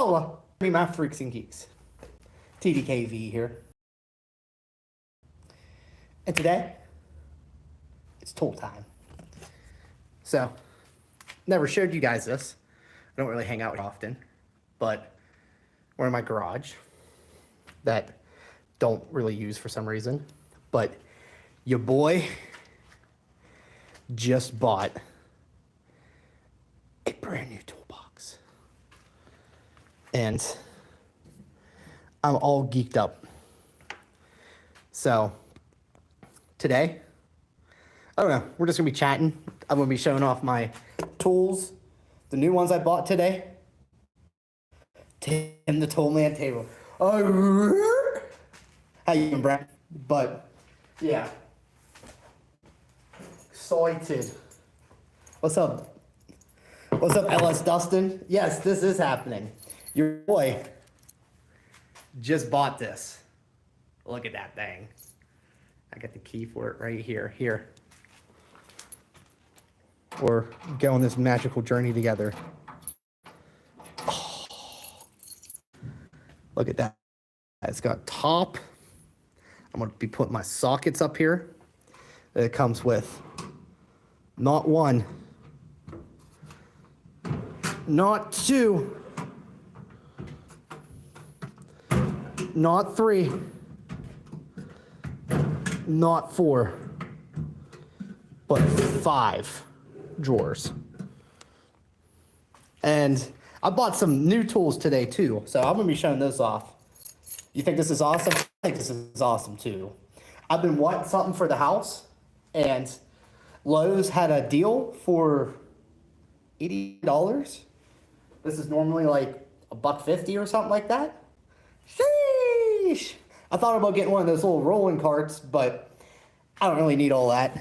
Holla! Me, my freaks and geeks. TDKV here. And today, it's tool time. So, never showed you guys this. I don't really hang out often, but we're in my garage that don't really use for some reason. But your boy just bought a brand new toolbox. And I'm all geeked up. So today, I don't know, we're just gonna be chatting. I'm gonna be showing off my tools, the new ones I bought today. Tim the Toolman table. Oh, how you doing, Brent? But yeah, excited. What's up? What's up, LS Dustin? Yes, this is happening. Your boy just bought this. Look at that thing. I got the key for it right here. Here. We're going on this magical journey together. Oh, look at that. It's got top. I'm going to be putting my sockets up here. It comes with not one, not two, not three, not four, but 5 drawers. And I bought some new tools today too, so I'm gonna be showing those off. You think this is awesome? I think this is awesome too. I've been wanting something for the house, and Lowe's had a deal for $80. This is normally like $1.50 or something like that. Sheesh! I thought about getting one of those little rolling carts, but I don't really need all that.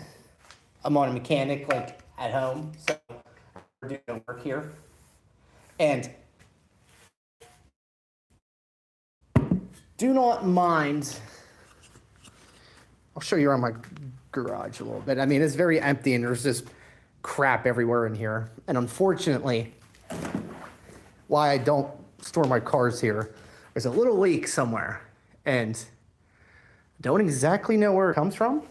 I'm on a mechanic like at home, so we're doing work here. And do not mind. I'll show you around my garage a little bit. I mean, it's very empty and there's just crap everywhere in here. And unfortunately, why I don't store my cars here, there's a little leak somewhere and don't exactly know where it comes from.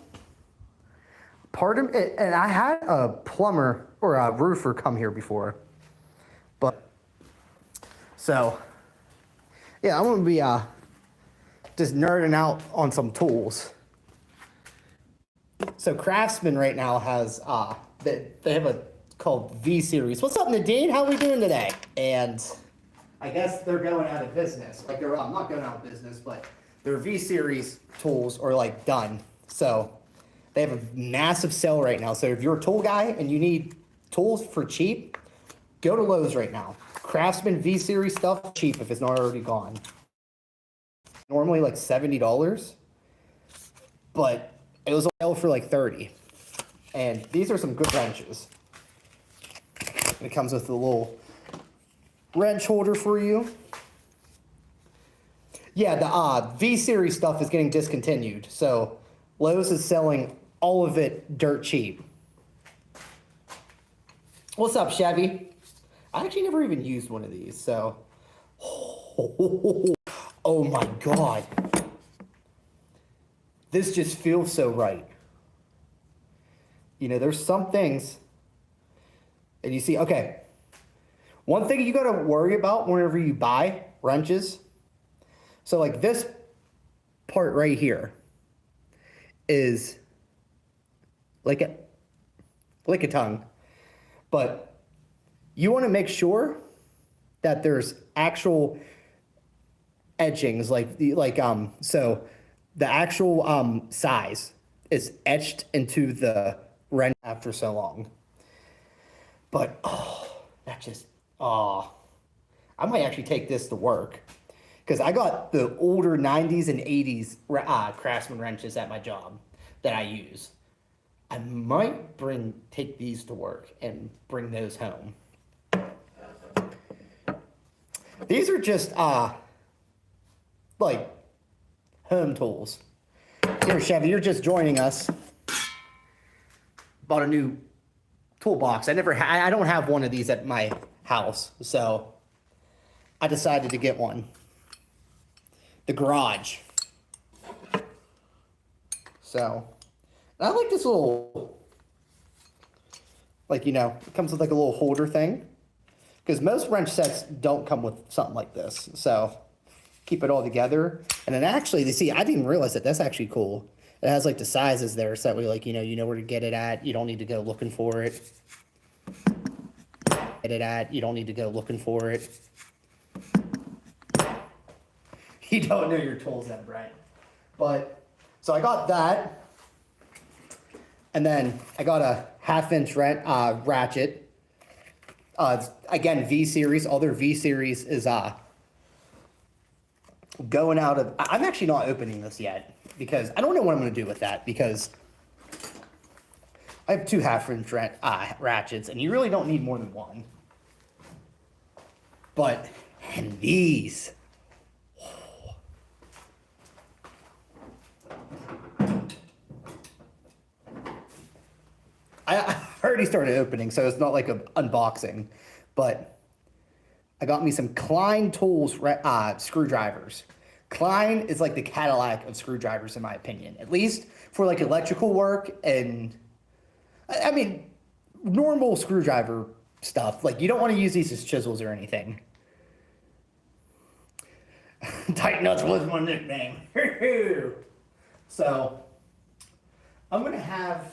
Part of it, and I had a plumber or a roofer come here before, but so yeah, I'm gonna be just nerding out on some tools. So Craftsman right now has they have a called V series. What's up, Nadine? How are we doing today? And I guess they're going out of business. Like they're not going out of business, but their V series tools are like done. So they have a massive sale right now. So if you're a tool guy and you need tools for cheap, go to Lowe's right now. Craftsman V series stuff cheap if it's not already gone. Normally like $70, but it was on sale for like $30. And these are some good wrenches. And it comes with a little wrench holder for you. Yeah, the V series stuff is getting discontinued. So Lowe's is selling all of it dirt cheap. What's up, Chevy? I actually never even used one of these, so. Oh my God. This just feels so right. You know, there's some things, and you see, okay. One thing you gotta worry about whenever you buy wrenches, so like this part right here is like a tongue, but you want to make sure that there's actual etchings, so the actual size is etched into the wrench after so long. But I might actually take this to work. Because I got the older 90s and 80s Craftsman wrenches at my job that I use. I might take these to work and bring those home. These are just like home tools. Here, Chevy, you're just joining us. Bought a new toolbox. I don't have one of these at my house, so I decided to get one. The garage. So, and I like this little, like, you know, it comes with like a little holder thing. Because most wrench sets don't come with something like this. So, keep it all together. And then actually, you see, I didn't realize that. That's actually cool. It has like the sizes there, so that way, like, you know where to get it at. You don't need to go looking for it. You don't need to go looking for it. You don't know your tools then, right? But, so I got that. And then I got a 1/2-inch ratchet. Again, V series. All their V series is going out of. I'm actually not opening this yet because I don't know what I'm going to do with that because I have 2 1/2-inch ratchets and you really don't need more than one. But, and these. I already started opening, so it's not like an unboxing, but I got me some Klein Tools screwdrivers. Klein is like the Cadillac of screwdrivers, in my opinion, at least for like electrical work and, I mean, normal screwdriver stuff. Like, you don't want to use these as chisels or anything. Tight Nuts was my nickname. So, I'm going to have,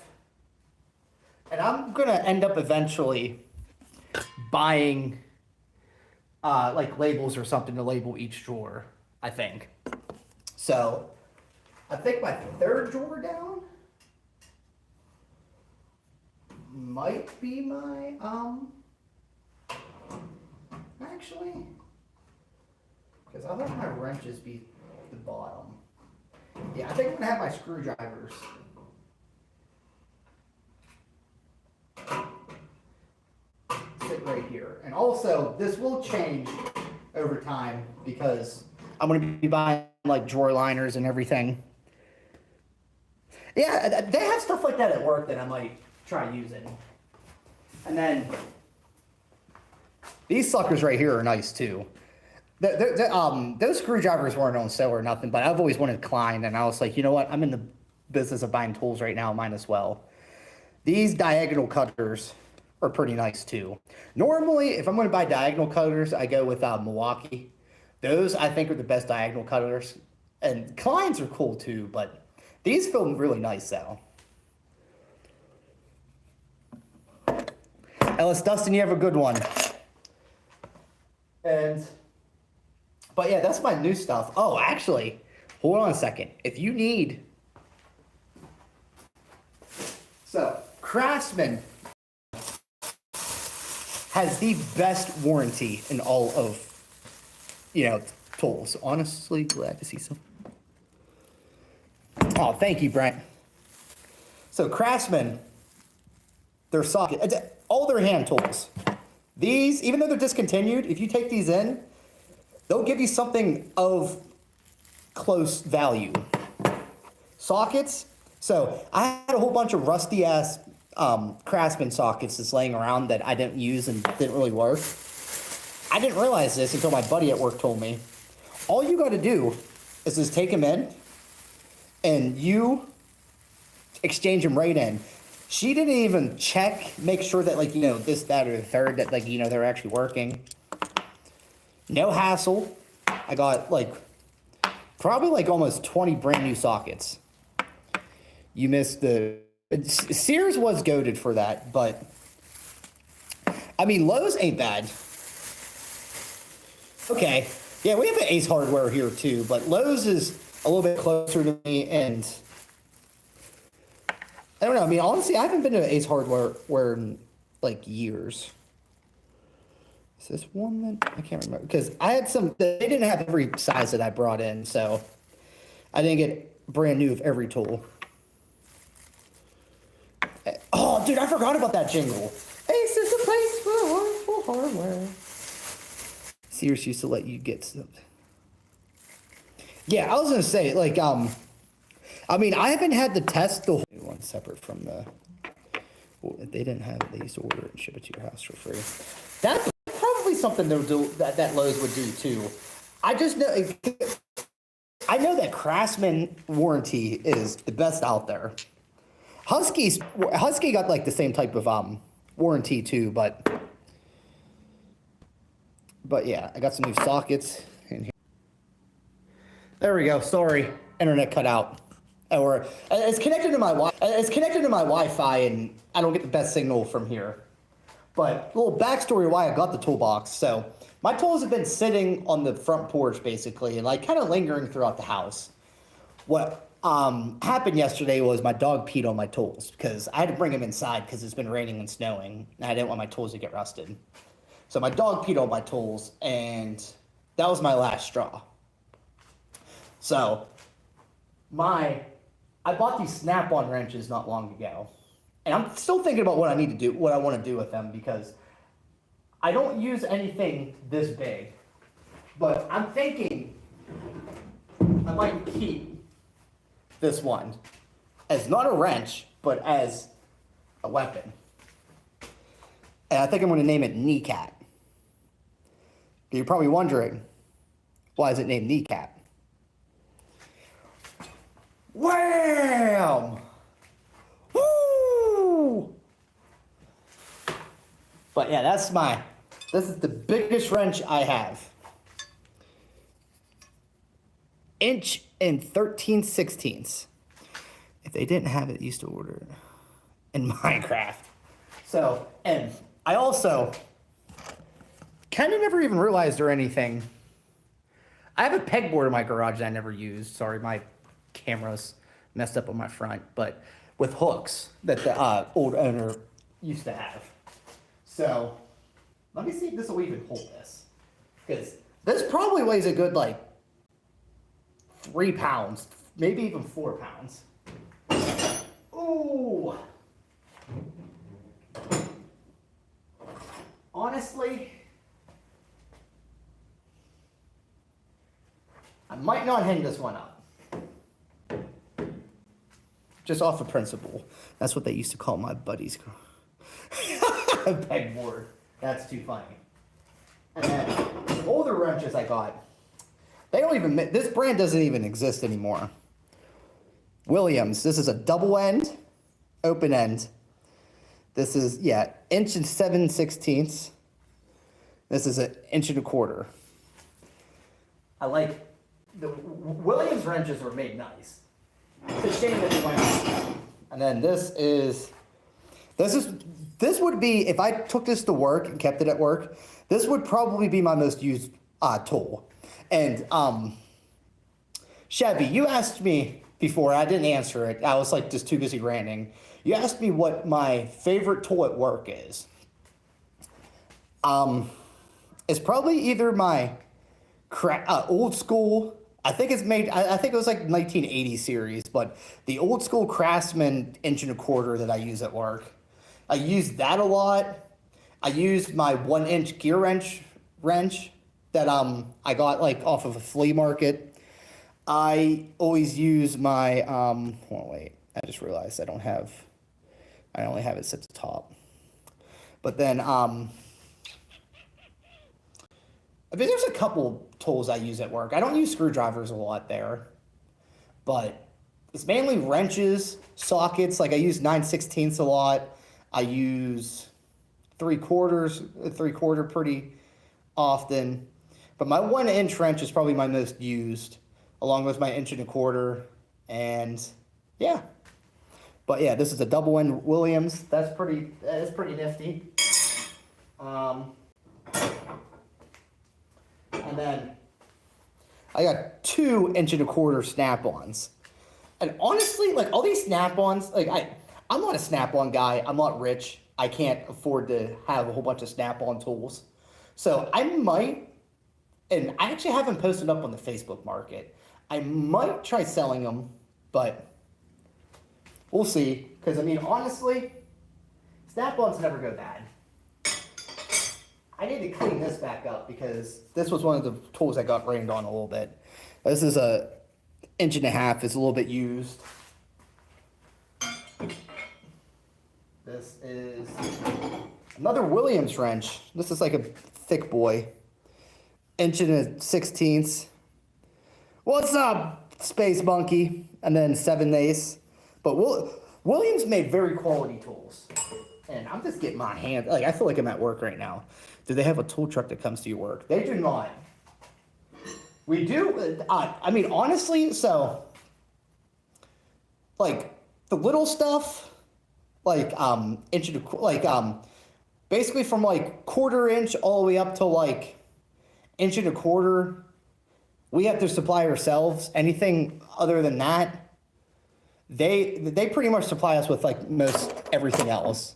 and I'm going to end up eventually buying like labels or something to label each drawer, I think. So, I think my 3rd drawer down might be my, actually, because I'll have my wrenches be the bottom. Yeah, I think I'm gonna have my screwdrivers sit right here. And also, this will change over time because I'm gonna be buying like drawer liners and everything. Yeah, they have stuff like that at work that I might try using. And then these suckers right here are nice too. Those screwdrivers weren't on sale or nothing, but I've always wanted Klein, and I was like, you know what? I'm in the business of buying tools right now, might as well. These diagonal cutters are pretty nice too. Normally, if I'm going to buy diagonal cutters, I go with Milwaukee. Those, I think, are the best diagonal cutters. And Klein's are cool too, but these feel really nice though. Ellis, Dustin, you have a good one. But yeah, that's my new stuff. Oh, actually, hold on a second. If you need, so Craftsman has the best warranty in all of, tools. Honestly, glad to see some. Oh, thank you, Brent. So Craftsman, their socket, all their hand tools. These, even though they're discontinued, if you take these in, they'll give you something of close value. Sockets. So I had a whole bunch of rusty ass Craftsman sockets just laying around that I didn't use and didn't really work. I didn't realize this until my buddy at work told me. All you got to do is just take them in and you exchange them right in. She didn't even check, make sure that this, that, or the third, that they're actually working. No hassle. I got probably almost 20 brand new sockets. You missed Sears was goated for that, but I mean, Lowe's ain't bad. Okay. Yeah, we have an Ace Hardware here too, but Lowe's is a little bit closer to me, and I don't know. I mean, honestly, I haven't been to Ace Hardware in years. Is this one that I can't remember? Because I had some, they didn't have every size that I brought in, so I didn't get brand new of every tool. Oh, dude, I forgot about that jingle. Ace is a place for hardware. Sears used to let you get stuff. Yeah, I was gonna say, I mean, I haven't had to test the whole one separate from the. Well, if they didn't have it, they used to order it and ship it to your house for free. That's probably me something that Lowe's would do too. I just know, I know that Craftsman warranty is the best out there. Husky got like the same type of warranty too, but yeah, I got some new sockets in here. There we go. Sorry, internet cut out. Or it's connected to my Wi-Fi, and I don't get the best signal from here. But a little backstory why I got the toolbox. So my tools have been sitting on the front porch basically, and like kind of lingering throughout the house. What happened yesterday was my dog peed on my tools because I had to bring him inside because it's been raining and snowing, and I didn't want my tools to get rusted. So my dog peed on my tools, and that was my last straw. So I bought these snap-on wrenches not long ago, and I'm still thinking about what I want to do with them, because I don't use anything this big, but I'm thinking I might keep this one as not a wrench, but as a weapon. And I think I'm going to name it Kneecap. You're probably wondering, why is it named Kneecap? Wham! Woo! But yeah, this is the biggest wrench I have. 1 13/16. If they didn't have it, used to order it in Minecraft. So, and I also kind of never even realized or anything. I have a pegboard in my garage that I never used. Sorry, my camera's messed up on my front, but with hooks that the old owner used to have. So let me see if this will even hold this, because this probably weighs a good like 3 pounds, maybe even 4 pounds. Ooh. Honestly, I might not hang this one up. Just off of principle. That's what they used to call my buddies. Pegboard. That's too funny. And then the older wrenches I got, they don't even, this brand doesn't even exist anymore. Williams. This is a double end, open end. This is, 1 7/16. This is 1 1/4. I like, the Williams wrenches were made nice. It's a shame that they went out. And then this would be, if I took this to work and kept it at work, this would probably be my most used tool. And Chevy, you asked me before, I didn't answer it. I was like just too busy ranting. You asked me what my favorite tool at work is. It's probably either my old school, I think it's made, I think it was like 1980 series, but the old school Craftsman 1 1/4 that I use at work. I use that a lot. I used my 1-inch gear wrench that I got like off of a flea market. I always use my hold on, wait. I just realized I only have it set to top. But then I mean, there's a couple tools I use at work. I don't use screwdrivers a lot there, but it's mainly wrenches, sockets. Like I use 9/16 a lot. I use 3/4 pretty often. But my 1-inch wrench is probably my most used, along with my 1 1/4. And yeah. But yeah, this is a double end Williams. That is pretty nifty. And then I got 2 1 1/4 snap-ons. And honestly, like all these snap-ons, like I'm not a snap-on guy. I'm not rich. I can't afford to have a whole bunch of snap-on tools. So I might, and I actually haven't posted up on the Facebook market. I might try selling them, but we'll see. Because I mean, honestly, snap-ons never go bad. I need to clean this back up because this was one of the tools that got rained on a little bit. This is a 1.5 inches. It's a little bit used. This is another Williams wrench. This is like a thick boy. 1.16". What's up, Space Monkey? And then 7/8. But Williams made very quality tools. And I'm just getting my hand, like, I feel like I'm at work right now. Do they have a tool truck that comes to your work? They do not. We do, I mean, honestly, so, like, the little stuff, like, basically from, like, 1/4 inch all the way up to, like, 1.25 inch, we have to supply ourselves. Anything other than that, they pretty much supply us with, like, most everything else.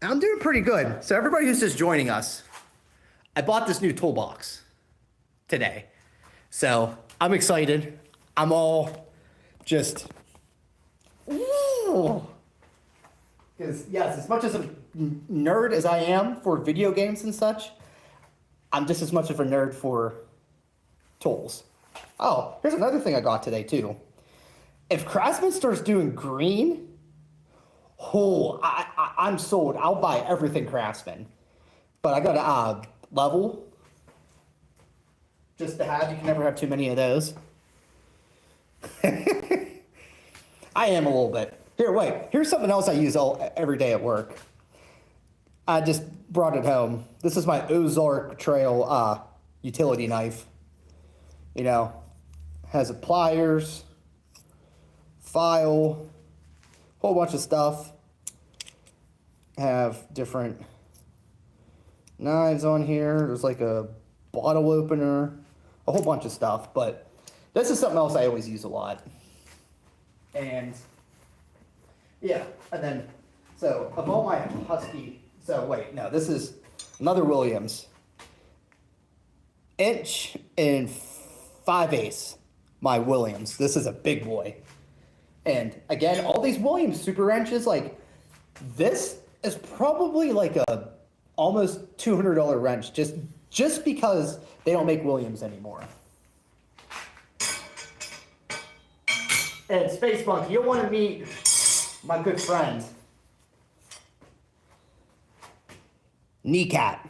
I'm doing pretty good. So everybody who's just joining us, I bought this new toolbox today. So I'm excited. I'm all just, because yes, as much as a nerd as I am for video games and such, I'm just as much of a nerd for tools. Oh, here's another thing I got today too. If Craftsman starts doing green, I'm sold. I'll buy everything Craftsman. But I got a level just to have. You can never have too many of those. I am a little bit. Here, wait. Here's something else I use every day at work. I just brought it home. This is my Ozark Trail utility knife. You know, has a pliers, file, whole bunch of stuff. Have different knives on here. There's like a bottle opener, a whole bunch of stuff. But this is something else I always use a lot. And yeah, and then, so of all my Husky, so wait, no, this is another Williams. 1.5". My Williams. This is a big boy. And again, all these Williams super wrenches, like, this is probably like a almost $200 wrench just because they don't make Williams anymore. And Space Monkey, you'll want to meet my good friend, Kneecap.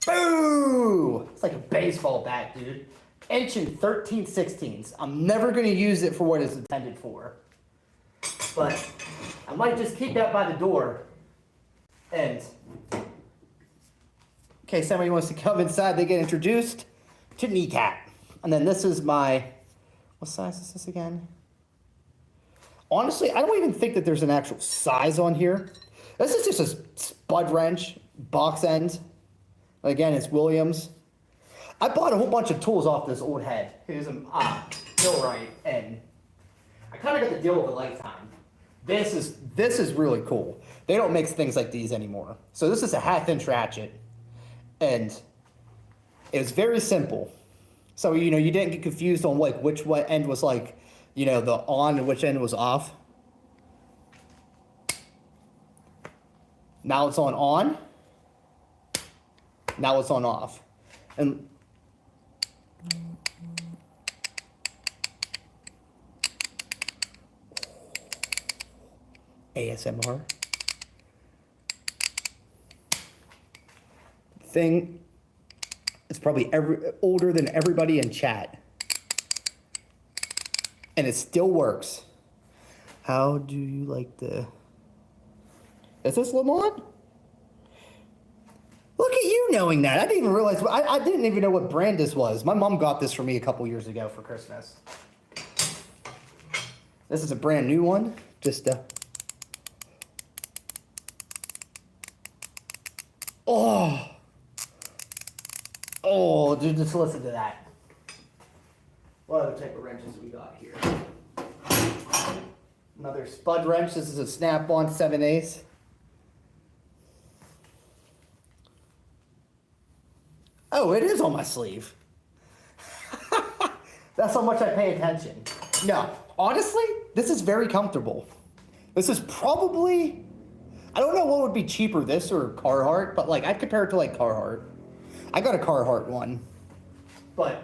Boo! It's like a baseball bat, dude. 1.13/16". I'm never going to use it for what it's intended for. But I might just keep that by the door. And in case somebody wants to come inside, they get introduced to Kneecap. And then this is my, what size is this again? Honestly, I don't even think that there's an actual size on here. This is just a spud wrench, box end. Again, it's Williams. I bought a whole bunch of tools off this old head. Here's a Millwright, and I kind of got the deal of a lifetime. This is really cool. They don't make things like these anymore. So this is a 1/2 inch ratchet, and it was very simple. So, you know, you didn't get confused on like what end was like, you know, the on and which end was off. Now it's on. Now it's on off. And ASMR. Thing is probably older than everybody in chat. And it still works. How do you like the... Is this Lamont? Look at you knowing that. I didn't even realize. I didn't even know what brand this was. My mom got this for me a couple years ago for Christmas. This is a brand new one. Just oh, dude, just listen to that. What other type of wrenches we got here? Another spud wrench. This is a snap-on 7/8. Oh, it is on my sleeve. That's how much I pay attention. No, honestly, this is very comfortable. This is probably, I don't know what would be cheaper, this or Carhartt, but like I'd compare it to like Carhartt. I got a Carhartt one. But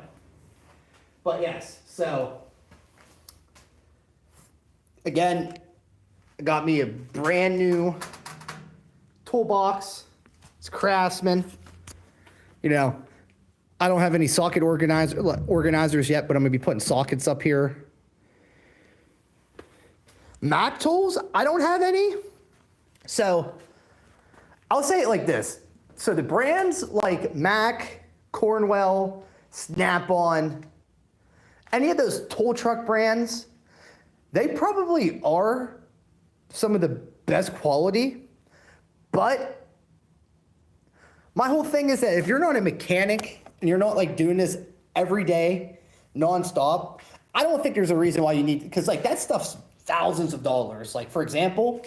yes, so again, it got me a brand new toolbox. It's Craftsman. You know, I don't have any socket organizers yet, but I'm gonna be putting sockets up here. Mac tools, I don't have any. So I'll say it like this. So the brands like Mac, Cornwell, Snap-on, any of those tool truck brands, they probably are some of the best quality, but my whole thing is that if you're not a mechanic and you're not like doing this every day, nonstop, I don't think there's a reason why you need, because like that stuff's thousands of dollars. Like for example,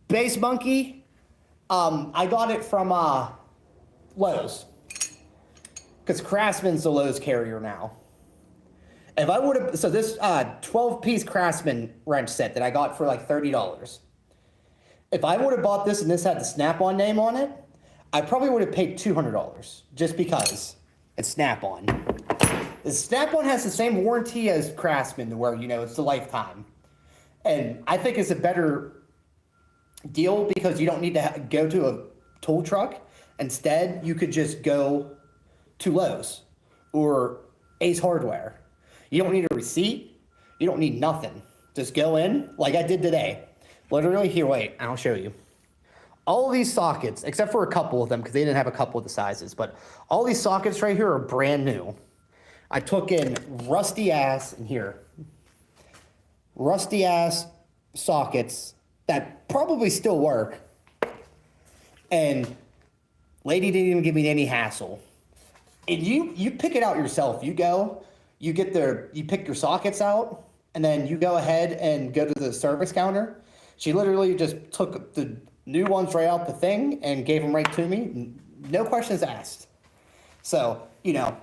Base Monkey, I got it from Lowe's, because Craftsman's the Lowe's carrier now. If I would have, so this 12-piece Craftsman wrench set that I got for like $30. If I would have bought this and this had the Snap-on name on it, I probably would have paid $200 just because it's Snap-on. The Snap-on has the same warranty as Craftsman, where, you know, it's the lifetime. And I think it's a better deal because you don't need to go to a tool truck. Instead, you could just go to Lowe's or Ace Hardware. You don't need a receipt. You don't need nothing. Just go in like I did today. Literally, here, wait, I'll show you. All of these sockets, except for a couple of them, because they didn't have a couple of the sizes, but all these sockets right here are brand new. I took in rusty ass sockets that probably still work. And lady didn't even give me any hassle. And you pick it out yourself. You pick your sockets out, and then you go ahead and go to the service counter. She literally just took the new ones right out the thing and gave them right to me. No questions asked. So, you know,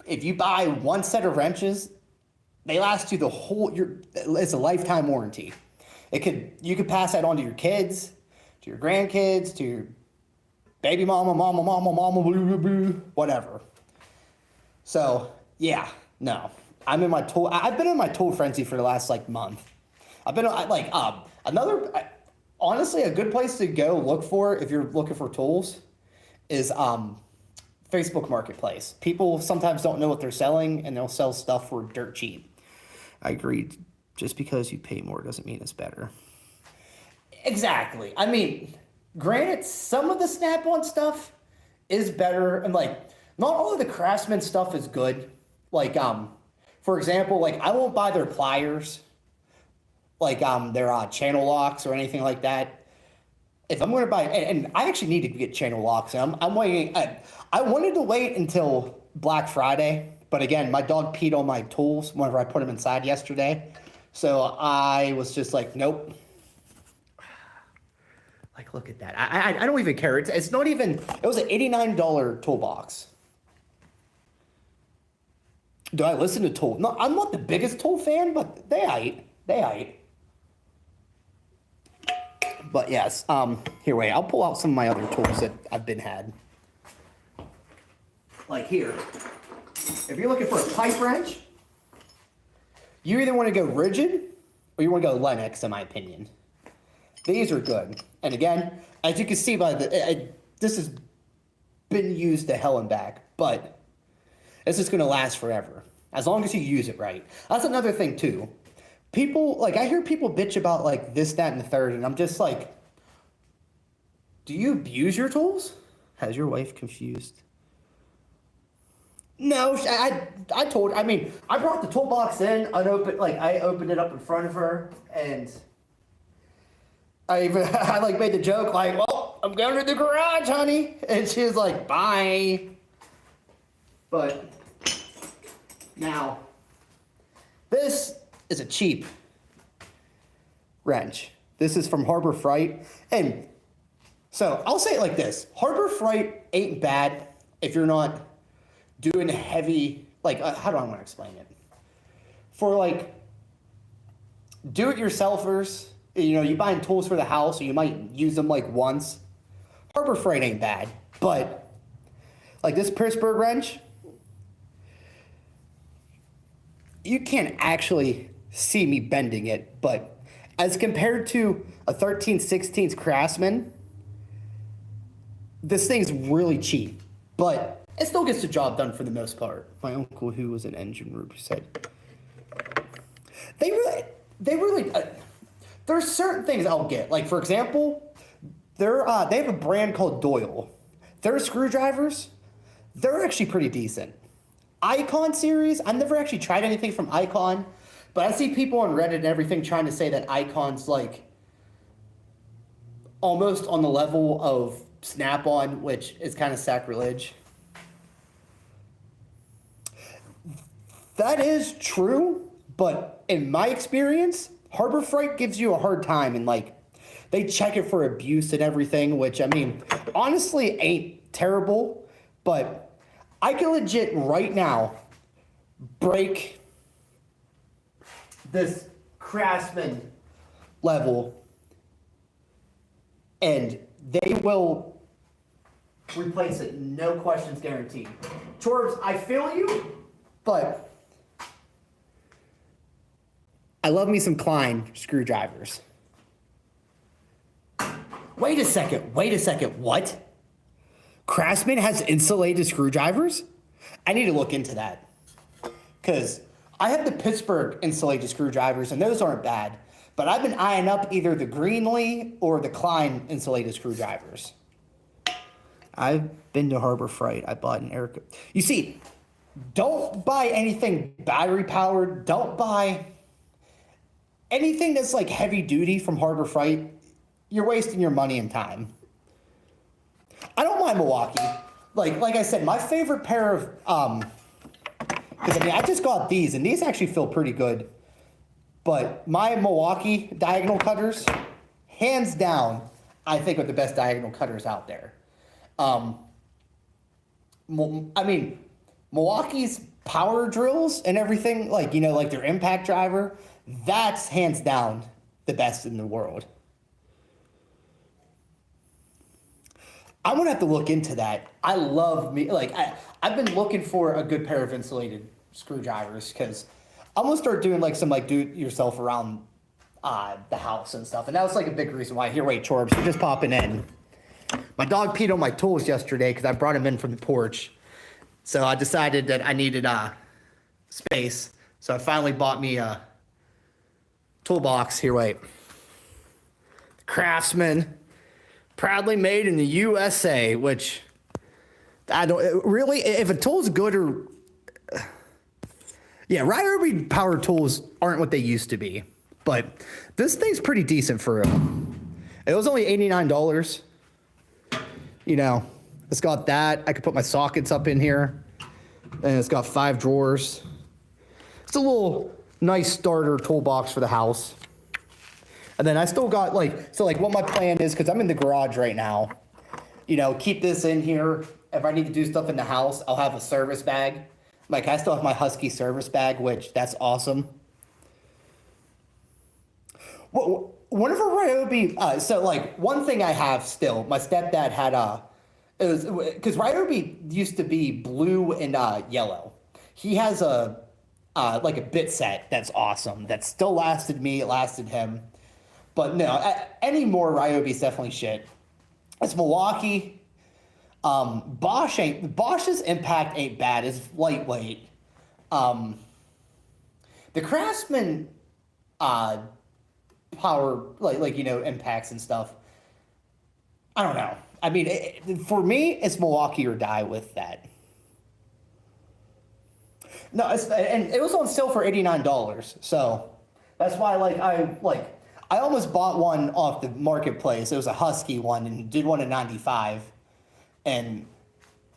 if you buy one set of wrenches, they last you the whole, it's a lifetime warranty. You could pass that on to your kids, to your grandkids, to your baby mama, whatever. So, yeah, no. I've been in my tool frenzy for the last, like, month. I've been, honestly, a good place to go look for, if you're looking for tools, is, Facebook Marketplace. People sometimes don't know what they're selling, and they'll sell stuff for dirt cheap. I agree. Just because you pay more doesn't mean it's better. Exactly. I mean, granted, some of the Snap-on stuff is better, and, like, not all of the Craftsman stuff is good. Like, for example, like, I won't buy their pliers, like, their channel locks or anything like that. If I'm going to buy, and I actually need to get channel locks, and I'm waiting. I wanted to wait until Black Friday, but again, my dog peed on my tools whenever I put them inside yesterday. So I was just like, nope. Like, look at that. I don't even care. It's not even, it was an $89 toolbox. Do I listen to Tool? No, I'm not the biggest Tool fan, but they aight. But yes, here, wait, I'll pull out some of my other tools that I've been had. Like here, if you're looking for a pipe wrench, you either want to go rigid or you want to go Lennox, in my opinion. These are good. And again, as you can see by this has been used to hell and back, but it's just going to last forever, as long as you use it right. That's another thing too. People, like, I hear people bitch about, like, this, that, and the third, and I'm just like, do you abuse your tools? Has your wife confused? No, I brought the toolbox in, I opened it up in front of her, and I made the joke, like, well, I'm going to the garage, honey, and she was like, bye. But, now, this is a cheap wrench. This is from Harbor Freight. And so I'll say it like this. Harbor Freight ain't bad if you're not doing heavy, like, how do I want to explain it? For, like, do-it-yourselfers, you know, you buying tools for the house, or you might use them, like, once. Harbor Freight ain't bad. But, like, this Pittsburgh wrench, you can't actually see me bending it, but As compared to a 13/16 Craftsman, this thing's really cheap, but it still gets the job done for the most part. My uncle, who was an engine room, said they really. There's certain things I'll get. Like for example, they have a brand called Doyle. Their screwdrivers, they're actually pretty decent. Icon series, I've never actually tried anything from Icon, but I see people on Reddit and everything trying to say that Icon's like almost on the level of Snap-on, which is kind of sacrilege. That is true, but in my experience, Harbor Freight gives you a hard time, and like they check it for abuse and everything, which I mean, honestly ain't terrible, but I can legit right now break this Craftsman level and they will replace it, no questions guaranteed. Torbs, I feel you, but I love me some Klein screwdrivers. Wait a second, what? Craftsman has insulated screwdrivers? I need to look into that. Because I have the Pittsburgh insulated screwdrivers, and those aren't bad. But I've been eyeing up either the Greenlee or the Klein insulated screwdrivers. I've been to Harbor Freight. I bought an air... You see, don't buy anything battery powered. Don't buy anything that's like heavy duty from Harbor Freight. You're wasting your money and time. I don't mind Milwaukee. Like I said, my favorite pair of because I mean I just got these and these actually feel pretty good. But my Milwaukee diagonal cutters, hands down, I think are the best diagonal cutters out there. I mean, Milwaukee's power drills and everything, like, you know, like their impact driver, that's hands down the best in the world. I'm gonna have to look into that. I love I've been looking for a good pair of insulated screwdrivers because I'm gonna start doing like some like do it yourself around the house and stuff. And that was like a big reason why. Here, wait, Chorbs, you're just popping in. My dog peed on my tools yesterday because I brought him in from the porch. So I decided that I needed space. So I finally bought me a toolbox. Here, wait. Craftsman, proudly made in the USA, which I don't really, if a tool's good or, yeah, Ryobi power tools aren't what they used to be, but this thing's pretty decent for real. It was only $89. You know, it's got that. I could put my sockets up in here, and it's got 5 drawers. It's a little nice starter toolbox for the house. And then I still got like what my plan is, because I'm in the garage right now, you know, keep this in here. If I need to do stuff in the house, I'll have a service bag. Like I still have my Husky service bag, which that's awesome. One of our Ryobi, so like one thing I have still, my stepdad had it was because Ryobi used to be blue and yellow. He has a like a bit set that's awesome. That still lasted me, it lasted him. But no, any more Ryobi's definitely shit. It's Milwaukee. Bosch's impact ain't bad. It's lightweight. The Craftsman power, like you know, impacts and stuff. I don't know. I mean, for me, it's Milwaukee or die with that. No, and it was on sale for $89. So that's why, I almost bought one off the marketplace. It was a Husky one, and did one at 95. And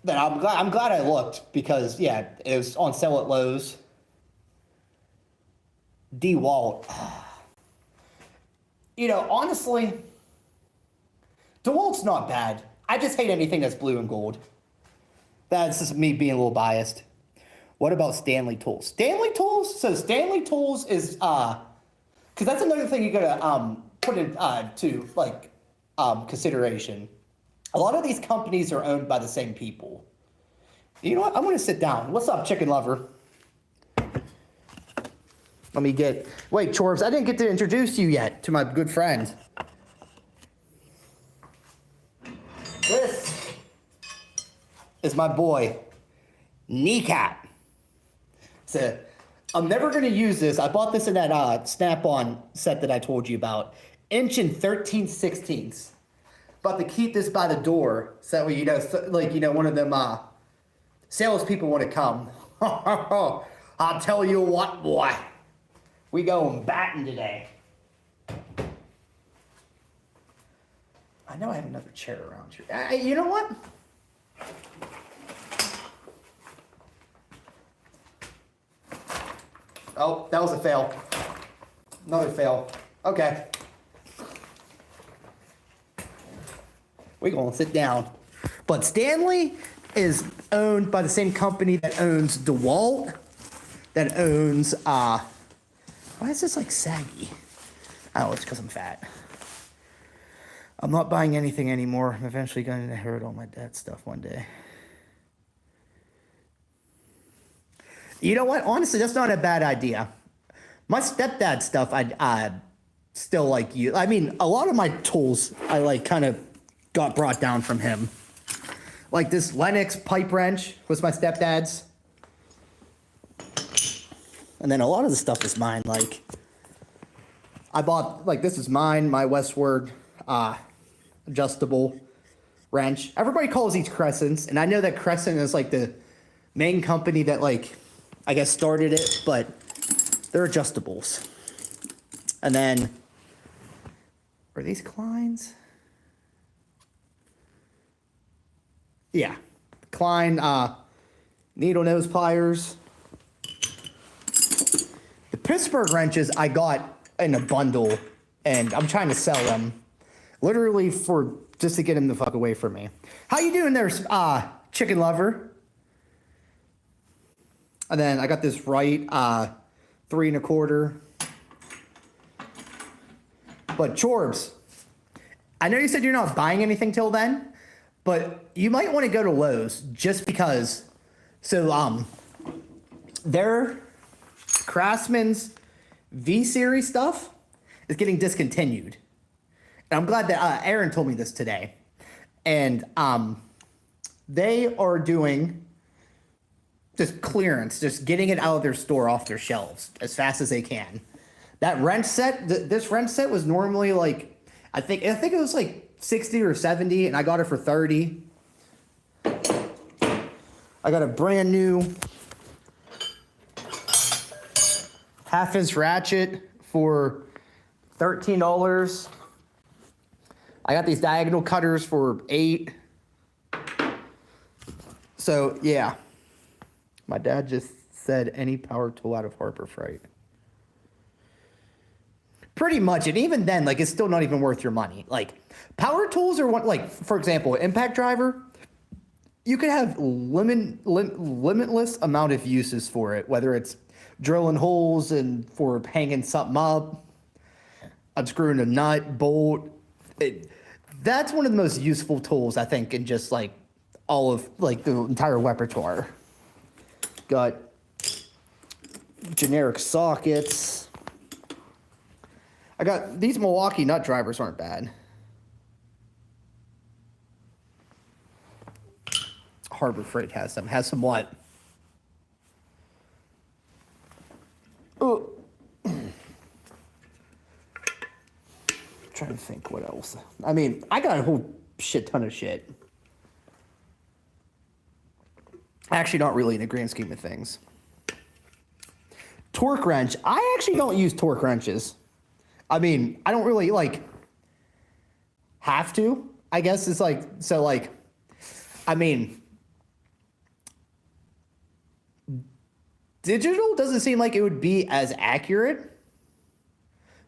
then I'm glad I looked because yeah, it was on sale at Lowe's. DeWalt. You know, honestly, DeWalt's not bad. I just hate anything that's blue and gold. That's just me being a little biased. What about Stanley Tools? Stanley Tools? So Stanley Tools is because that's another thing you gotta put into consideration. A lot of these companies are owned by the same people. You know what? I'm gonna sit down. What's up, chicken lover? Let me get, wait, Chorbs, I didn't get to introduce you yet to my good friend. This is my boy, Kneecap. So, I'm never going to use this. I bought this in that Snap-on set that I told you about. Inch and 13/16. About to keep this by the door so that way, one of them salespeople want to come. I'll tell you what, boy. We going batting today. I know I have another chair around here. You know what? Oh, that was a fail. Another fail. Okay. We're going to sit down. But Stanley is owned by the same company that owns DeWalt, that owns, why is this like saggy? Oh, it's because I'm fat. I'm not buying anything anymore. I'm eventually going to inherit all my dad's stuff one day. You know what? Honestly, that's not a bad idea. My stepdad stuff, I still like you. I mean, a lot of my tools, I like kind of got brought down from him. Like this Lennox pipe wrench was my stepdad's. And then a lot of the stuff is mine. Like, I bought, like, this is mine, my Westward adjustable wrench. Everybody calls these Crescents, and I know that Crescent is like the main company that, like, I guess started it, but they're adjustables. And then, are these Kleins? Yeah, Klein needle nose pliers. The Pittsburgh wrenches I got in a bundle, and I'm trying to sell them, literally for just to get them the fuck away from me. How you doing there, chicken lover? And then I got this right 3 1/4. But Chorbs, I know you said you're not buying anything till then, but you might want to go to Lowe's just because. So their Craftsman's V-Series stuff is getting discontinued. And I'm glad that Aaron told me this today. And they are doing just clearance, just getting it out of their store off their shelves as fast as they can. That wrench set, this wrench set was normally like, I think it was like 60 or 70, and I got it for 30. I got a brand new half-inch ratchet for $13. I got these diagonal cutters for $8. So yeah, my dad just said any power tool out of Harbor Freight. Pretty much, and even then, like, it's still not even worth your money. Like, power tools are one, like, for example, impact driver, you could have limitless amount of uses for it, whether it's drilling holes and for hanging something up, unscrewing a nut, bolt. That's one of the most useful tools, I think, in just, like, all of, like, the entire repertoire. Got generic sockets. I got these Milwaukee nut drivers aren't bad. Harbor Freight has them. Has some what? Oh. Trying to think what else. I mean, I got a whole shit ton of shit. Actually, not really in the grand scheme of things. Torque wrench. I actually don't use torque wrenches. I mean, I don't really, like, have to, I guess. It's like, so, like, I mean, digital doesn't seem like it would be as accurate.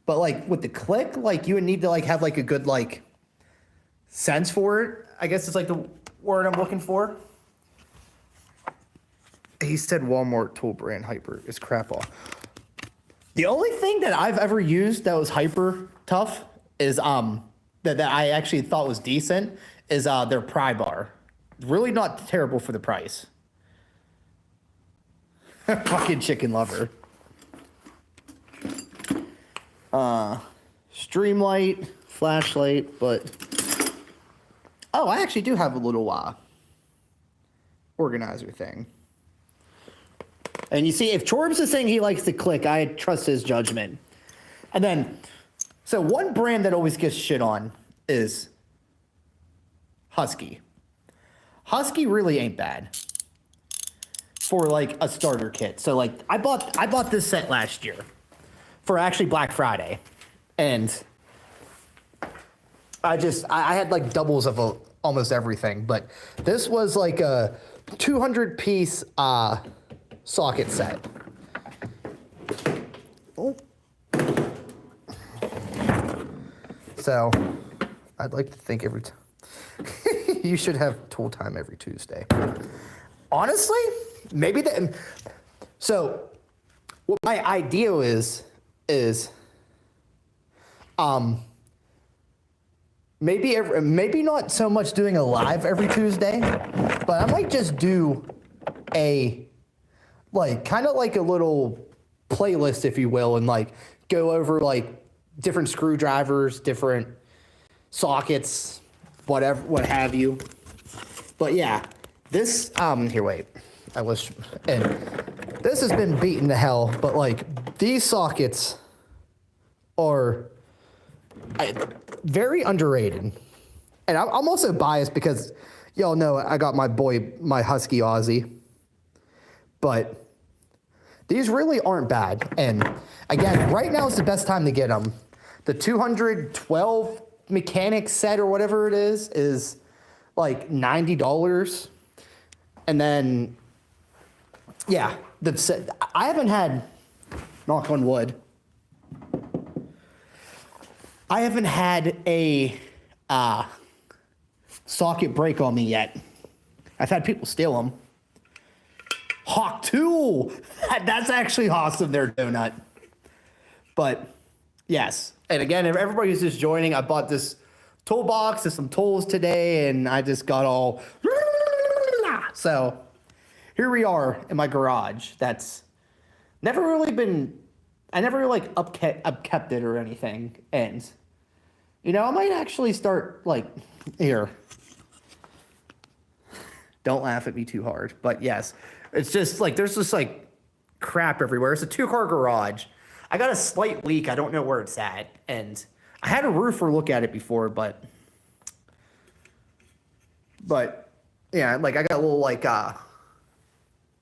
But, like, with the click, like, you would need to, like, have, like, a good, like, sense for it. I guess it's, like, the word I'm looking for. He said Walmart tool brand Hyper is crap all. The only thing that I've ever used that was hyper tough is that I actually thought was decent is their pry bar. Really not terrible for the price. Fucking chicken lover. Streamlight, flashlight, but oh, I actually do have a little organizer thing. And you see, if Chorbs is saying he likes to click, I trust his judgment. And then, so one brand that always gets shit on is Husky. Husky really ain't bad for like a starter kit. So like I bought this set last year for actually Black Friday, and I had like doubles of almost everything, but this was like a 200-piece socket set. Oh. So I'd like to think every time you should have tool time every Tuesday. Honestly, maybe so what my idea is maybe not so much doing a live every Tuesday, but I might just do a like kind of like a little playlist, if you will, and like go over like different screwdrivers, different sockets, whatever, what have you. But yeah, this here, wait, and this has been beaten to hell, but like these sockets are very underrated. And I'm also biased because y'all know I got my Husky Aussie, but these really aren't bad. And again, right now is the best time to get them. The 212 mechanic set or whatever it is like $90. And then, yeah, I haven't had, knock on wood, I haven't had a socket break on me yet. I've had people steal them. Hawk Tool! That's actually awesome there, Donut. But, yes. And again, if everybody who's just joining, I bought this toolbox and some tools today, and I just got all... So, here we are in my garage. That's never really been... I never like upkept it or anything. And, you know, I might actually start, like, here. Don't laugh at me too hard. But, yes. It's just, like, there's just, like, crap everywhere. It's a 2-car garage. I got a slight leak. I don't know where it's at. And I had a roofer look at it before, but yeah, like, I got a little, like,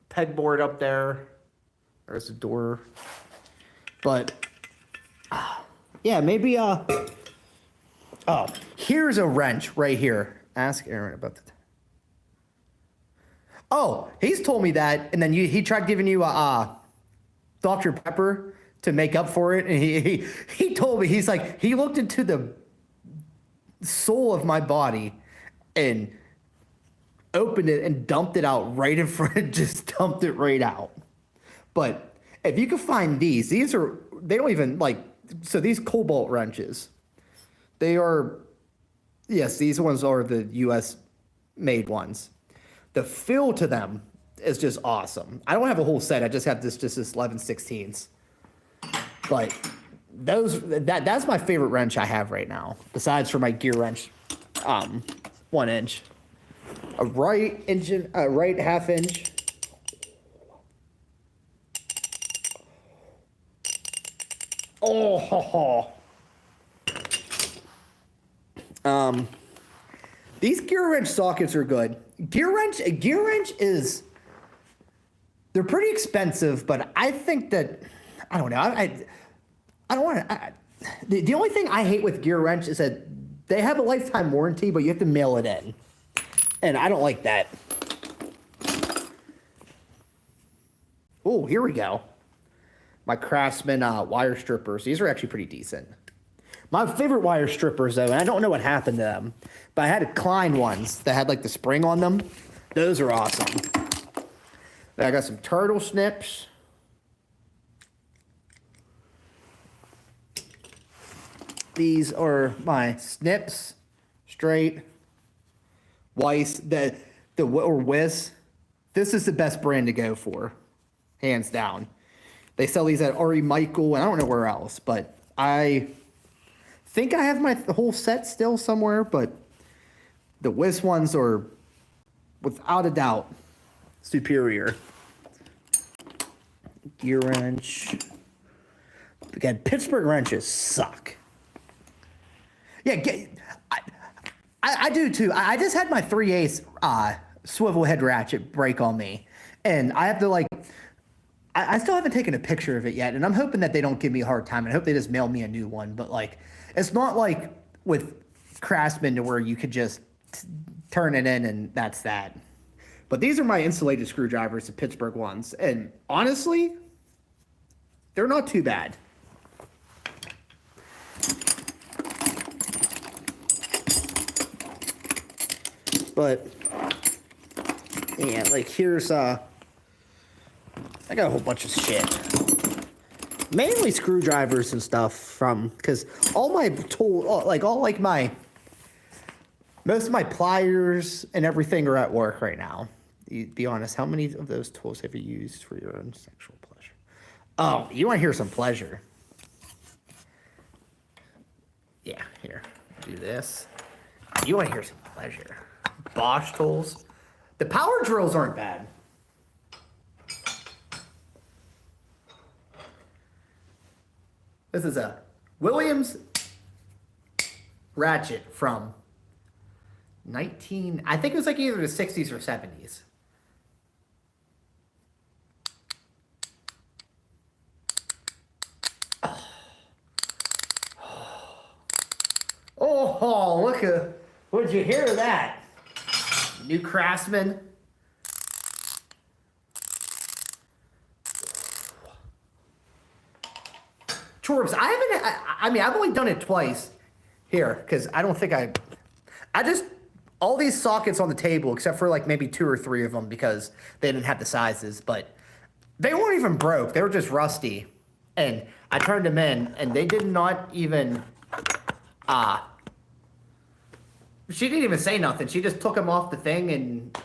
pegboard up there. There's a door. But, yeah, maybe, oh, here's a wrench right here. Ask Aaron about that. Oh, he's told me that, and then he tried giving you a Dr. Pepper to make up for it, and he told me, he's like, he looked into the soul of my body and opened it and dumped it out right in front, just dumped it right out. But if you can find they don't even like, so these Cobalt wrenches, they are, yes, these ones are the US made ones. The feel to them is just awesome. I don't have a whole set. I just have this 11/16s. But that's my favorite wrench I have right now, besides for my gear wrench, 1 inch. A right half inch. Oh, ho, ho. These gear wrench sockets are good. Gear wrench is, they're pretty expensive, but I think that, I don't know, I don't want to, the only thing I hate with gear wrench is that they have a lifetime warranty, but you have to mail it in. And I don't like that. Oh, here we go. My Craftsman wire strippers. These are actually pretty decent. My favorite wire strippers, though, and I don't know what happened to them, but I had Klein ones that had like the spring on them. Those are awesome. Then I got some turtle snips. These are my snips, straight, Weiss, or Wiz. This is the best brand to go for, hands down. They sell these at Ari Michael, and I don't know where else, but I think I have my whole set still somewhere, but the Wiz ones are, without a doubt, superior. Gear wrench. Again, Pittsburgh wrenches suck. Yeah, I do too. I just had my 3/8 swivel head ratchet break on me, and I have to like. I still haven't taken a picture of it yet, and I'm hoping that they don't give me a hard time. I hope they just mail me a new one. But like, it's not like with Craftsman to where you could just turn it in and that's that. But these are my insulated screwdrivers, the Pittsburgh ones, and honestly, they're not too bad. But yeah, like here's I got a whole bunch of shit. Mainly screwdrivers and stuff from, because all my most of my pliers and everything are at work right now. Be honest, how many of those tools have you used for your own sexual pleasure? Oh, you want to hear some pleasure? Yeah, here, do this. You want to hear some pleasure? Bosch tools. The power drills aren't bad. This is a Williams ratchet from I think it was like either the 60s or 70s. Oh, look at, would you hear that? New Craftsman. Chorbs, I've only done it twice here, because I don't think all these sockets on the table, except for like maybe 2 or 3 of them because they didn't have the sizes, but they weren't even broke. They were just rusty. And I turned them in and they did not even, she didn't even say nothing. She just took them off the thing and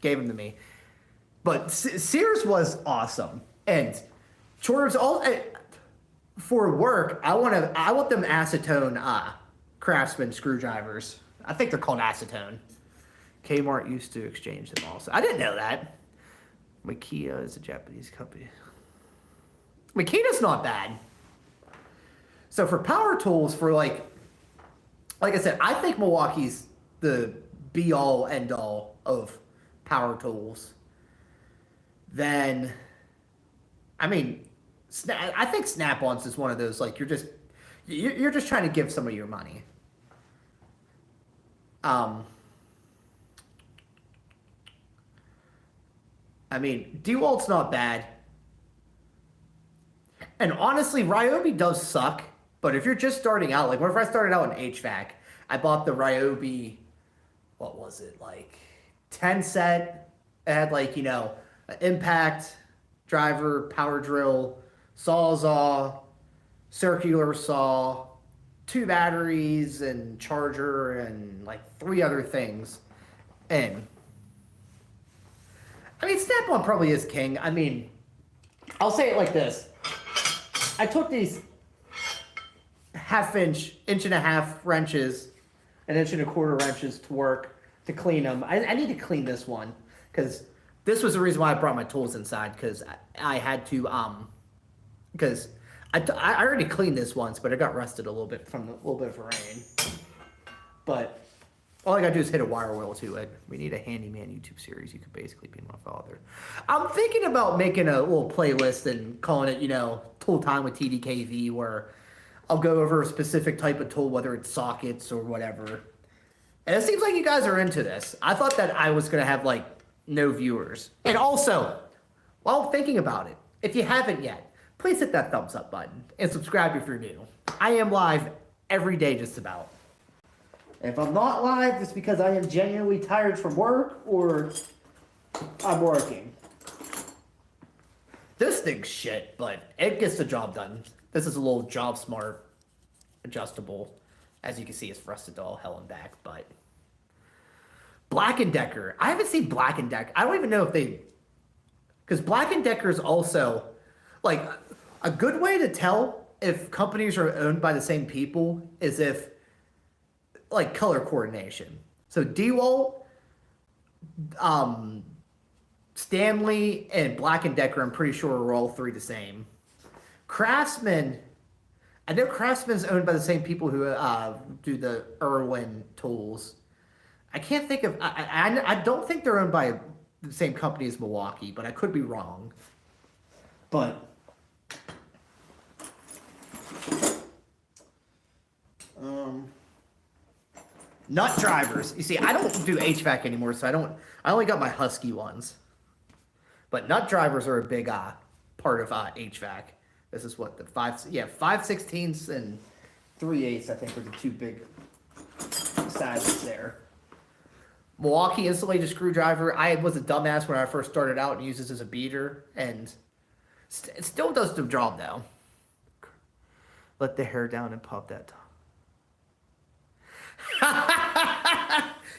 gave them to me. But Sears was awesome. And Chorbs, for work, I want them acetone Craftsman screwdrivers. I think they're called acetone. Kmart used to exchange them also. I didn't know that. Makita is a Japanese company. Makita's not bad. So for power tools, for like I said, I think Milwaukee's the be-all, end-all of power tools. Then, I think Snap-ons is one of those, like, you're just trying to give some of your money. DeWalt's not bad. And honestly, Ryobi does suck, but if you're just starting out, like, whenever I started out in HVAC, I bought the Ryobi, what was it, like, 10 set. It had, like, an impact, driver, power drill, sawzall, circular saw, 2 batteries and charger and like 3 other things. And Snap-on probably is king. I'll say it like this. I took these 1/2 inch and a half wrenches, 1 1/4 inch wrenches to work to clean them. I need to clean this one because this was the reason why I brought my tools inside, because I had to, because I already cleaned this once, but it got rusted a little bit from a little bit of rain. But all I gotta do is hit a wire wheel to it. We need a handyman YouTube series. You could basically be my father. I'm thinking about making a little playlist and calling it, Tool Time with TDKV, where I'll go over a specific type of tool, whether it's sockets or whatever. And it seems like you guys are into this. I thought that I was gonna have like no viewers. And also, while thinking about it, if you haven't yet, please hit that thumbs up button and subscribe if you're new. I am live every day just about. If I'm not live, it's because I am genuinely tired from work or I'm working. This thing's shit, but it gets the job done. This is a little Job Smart adjustable. As you can see, it's rusted all hell and back, but Black & Decker. I haven't seen Black & Decker. I don't even know if because Black & Decker is also, like, a good way to tell if companies are owned by the same people is if, like, color coordination. So DeWalt, Stanley, and Black & Decker, I'm pretty sure are all three the same. Craftsman, I know Craftsman's owned by the same people who do the Irwin tools. I can't think of, I don't think they're owned by the same company as Milwaukee, but I could be wrong. But nut drivers. You see, I don't do HVAC anymore, so I only got my Husky ones. But nut drivers are a big part of HVAC. This is what the 5/16 and 3/8, I think, are the two big sizes there. Milwaukee insulated screwdriver. I was a dumbass when I first started out and used this as a beater, and it still does the job though. Let the hair down and pop that top.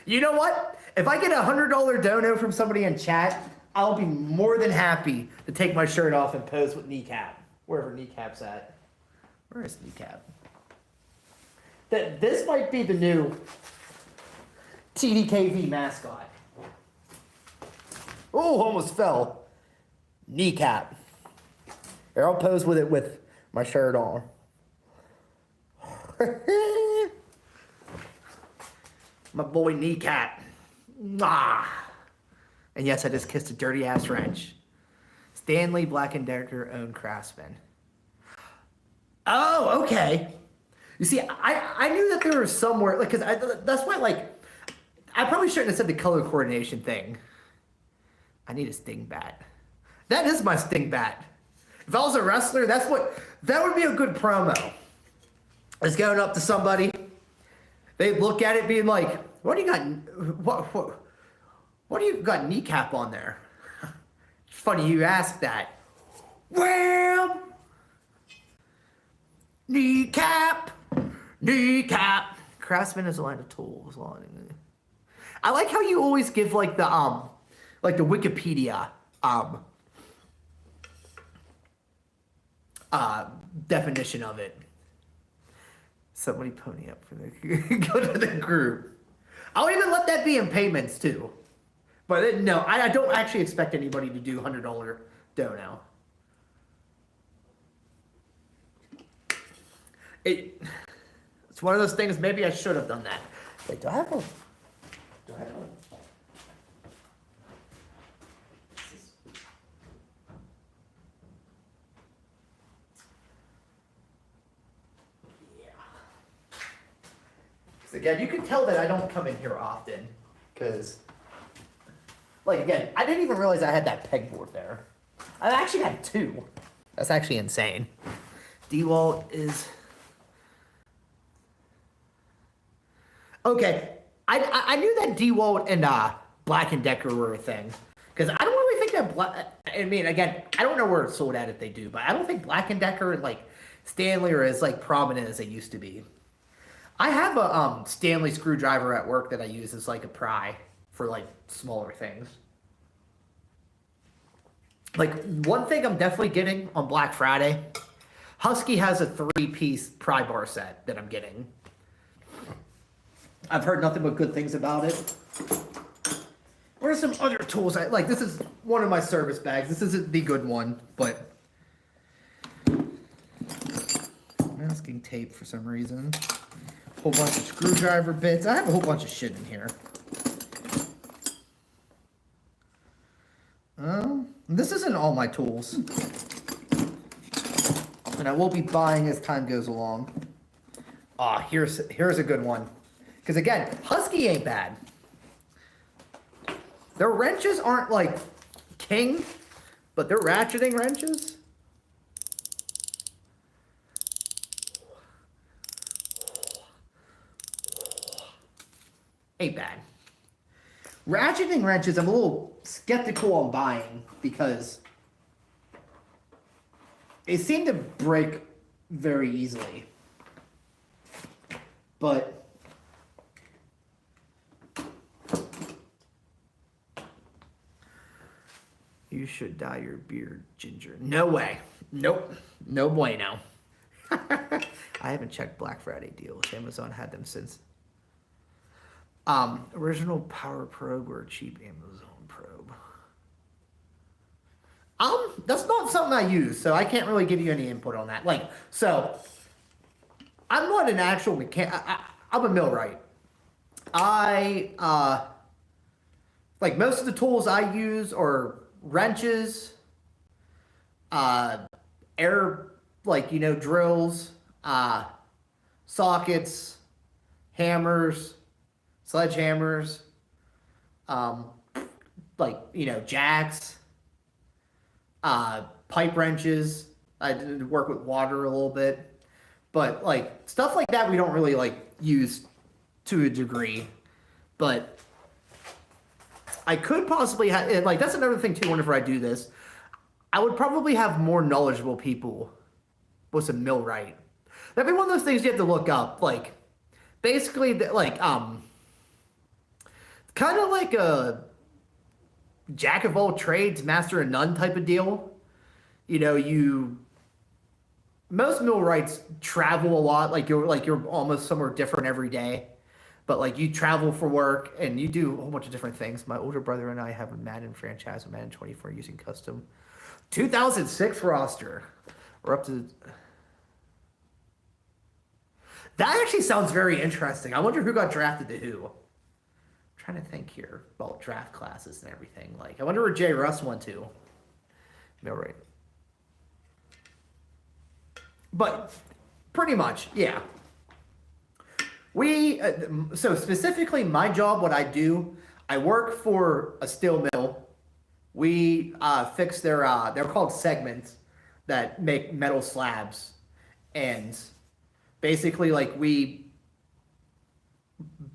You know what? If I get a $100 dono from somebody in chat, I'll be more than happy to take my shirt off and pose with Kneecap. Wherever Kneecap's at. Where is Kneecap? This might be the new TDKV mascot. Oh, almost fell. Kneecap. Here, I'll pose with it with my shirt on. My boy Kneecap. Mwah. And yes, I just kissed a dirty ass wrench. Stanley, Black & Decker owned Craftsman. Oh, okay. You see, I knew that there was somewhere, like, because that's why, like, I probably shouldn't have said the color coordination thing. I need a sting bat. That is my sting bat. If I was a wrestler, that would be a good promo. It's going up to somebody. They look at it being like, what do you got? What do you got Kneecap on there? It's funny you ask that. Well, Kneecap. Craftsman is a line of tools. I like how you always give like the Wikipedia definition of it. Somebody pony up for the go to the group. I'll even let that be in payments too. But no, I don't actually expect anybody to do $100 dono. It's one of those things, maybe I should have done that. Wait, do I have a... Again, you can tell that I don't come in here often, because, like, again, I didn't even realize I had that pegboard there. I actually had two. That's actually insane. DeWalt is... Okay, I knew that DeWalt and Black & Decker were a thing, because I don't really think that I mean, again, I don't know where it's sold at if they do, but I don't think Black & Decker and, like, Stanley are as, like, prominent as they used to be. I have a Stanley screwdriver at work that I use as like a pry for like smaller things. Like one thing I'm definitely getting on Black Friday, Husky has a 3-piece pry bar set that I'm getting. I've heard nothing but good things about it. What are some other tools like? This is one of my service bags. This isn't the good one, but masking tape for some reason. Whole bunch of screwdriver bits. I have a whole bunch of shit in here. This isn't all my tools. And I will be buying as time goes along. Here's a good one. Because again, Husky ain't bad. Their wrenches aren't like king, but they're ratcheting wrenches. Ain't bad. Ratcheting wrenches, I'm a little skeptical on buying because they seem to break very easily. But you should dye your beard ginger. No way. Nope. No bueno. I haven't checked Black Friday deals. Amazon had them since. Original power probe or a cheap Amazon probe? That's not something I use, so I can't really give you any input on that. Like, so, I'm not an actual mechanic. I'm a millwright. Like, most of the tools I use are wrenches, air, like, drills, sockets, hammers, sledgehammers, jacks, pipe wrenches. I did work with water a little bit, but like stuff like that we don't really like use to a degree. But I could possibly have, like, that's another thing too. Whenever I do this, I would probably have more knowledgeable people with a millwright. That'd be one of those things you have to look up. Like, basically, like, kind of like a jack of all trades, master of none type of deal. Most millwrights travel a lot. Like you're almost somewhere different every day. But like you travel for work and you do a whole bunch of different things. My older brother and I have a Madden franchise, a Madden 24 using custom 2006 roster. We're up to. That actually sounds very interesting. I wonder who got drafted to who. I'm trying to think here about draft classes and everything. Like, I wonder where Jay Russ went to. No, right. But pretty much, yeah. So specifically my job, what I do, I work for a steel mill. We fix they're called segments that make metal slabs. And basically, like, we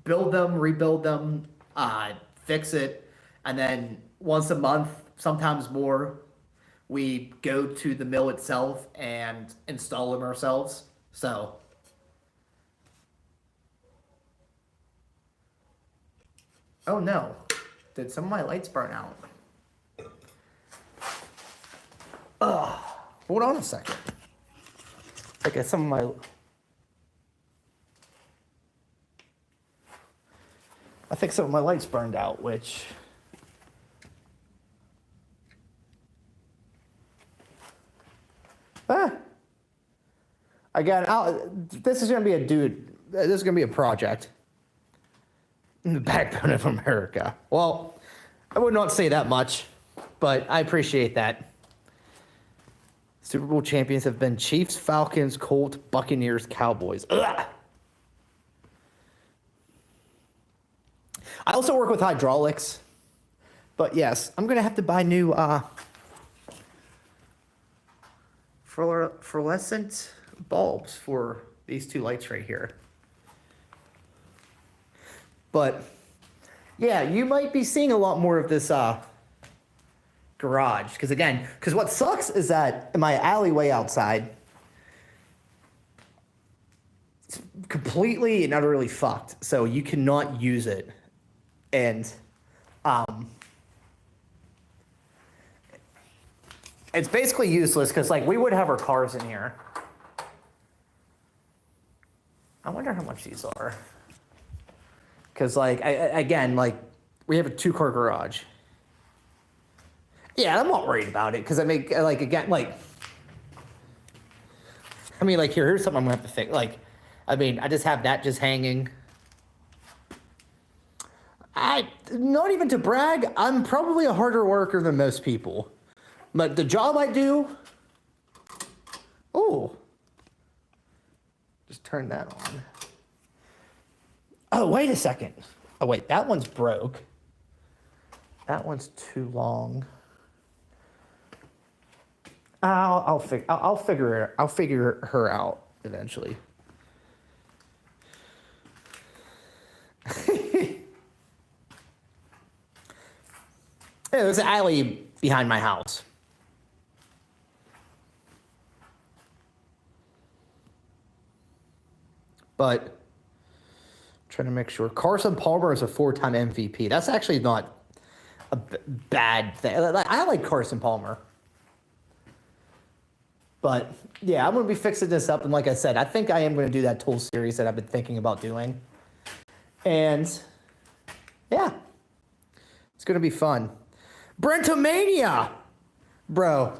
build them, rebuild them, fix it, and then once a month, sometimes more, we go to the mill itself and install them ourselves. So, oh no, did some of my lights burn out? Hold on a second. I guess some of my... I think some of my lights burned out, which... Again, this is going to be this is going to be a project. The backbone of America. Well, I would not say that much, but I appreciate that. Super Bowl champions have been Chiefs, Falcons, Colts, Buccaneers, Cowboys. Ugh. I also work with hydraulics, but yes, I'm going to have to buy new fluorescent bulbs for these two lights right here. But yeah, you might be seeing a lot more of this garage, because what sucks is that in my alleyway outside, it's completely and utterly fucked, so you cannot use it. And it's basically useless because, like, we would have our cars in here. I wonder how much these are. Because, like, we have a 2-car garage. Yeah, I'm not worried about it because, here's something I'm going to have to fix. Like, I just have that just hanging. Not even to brag, I'm probably a harder worker than most people. But the job I do, just turn that on. Oh, wait a second. Oh, wait, that one's broke. That one's too long. I'll figure her out eventually. There's an alley behind my house. But I'm trying to make sure. Carson Palmer is a 4-time MVP. That's actually not a bad thing. I like Carson Palmer. But yeah, I'm going to be fixing this up. And like I said, I think I am going to do that tool series that I've been thinking about doing. And yeah, it's going to be fun. Brentomania! Bro,